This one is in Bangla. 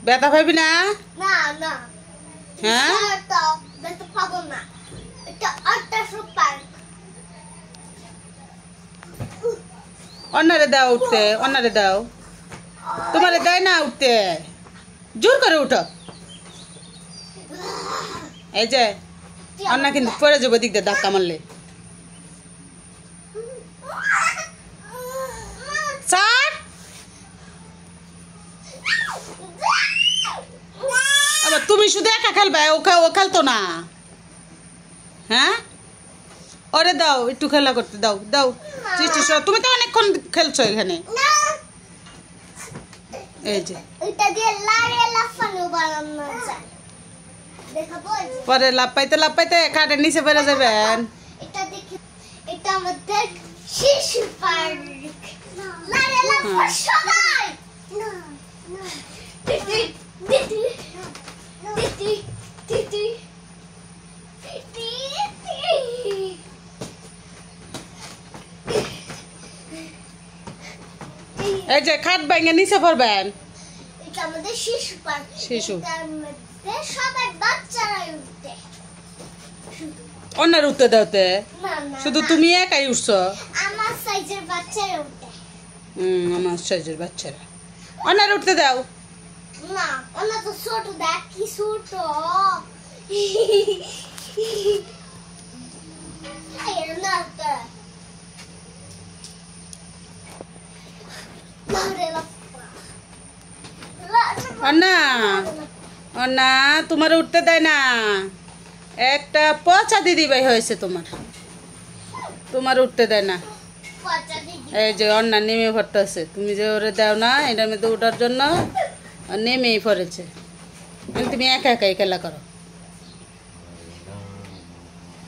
ব্যথা পাবি না? না না। হ্যাঁ তো ব্যথা পাবো না। এটা আটটা সুপার। অন্যরে দাও উঠতে, অন্যরে দাও। তোমারে দেয় না উঠতে, জোর করে উঠো। এই যে অন্য কিন্তু পড়ে যাবো দিক দিয়ে ধাক্কা মারলে। স্যার আবার তুমি শুধু একা খেলবে, ও খেলতো না। হ্যাঁ ওরে দাও একটু খেলা করতে দাও, দাও। তুমি তো অনেকক্ষণ খেলছো এখানে। এই যে এটা দিয়ে লাড়ে লাফানো বানানো যায়। দেখাবো? পরে লাফাইতে লাফাইতে কাঠের নিচে পড়ে যাবেন। এটা দেখে এটা আমাদের শিশু পার্ক। লাড়ে লাফা সবাই। না না। দিদি দিদি দিদি দিদি দিদি। এই যে খাট ভেঙে নিচে পড়বেন। এটা আমাদের শিশু পার্ক। শিশু। এটার মধ্যে সবাই বাচ্চারা উঠতে। অন্যের উঠতে দাওতে না না। শুধু তুমি একাই উঠছো। আমার সাইজের বাচ্চারা উঠতে। আমার সাইজের বাচ্চারা। অন্যের উঠতে দাও। না ওনা তো ছোট, দেখ কি ছোট। এই না তো অন্না অন্না তোমার উঠতে দেয় না। একটা পচা দিদি ভাই হয়েছে তোমার উঠতে দেয় না। এই যে অন্না নেমে পড়তেছে, তুমি যে ওরে দাও না এটার মধ্যে উঠার জন্য নেমেই পড়েছে। তুমি একা একাই খেলা করো।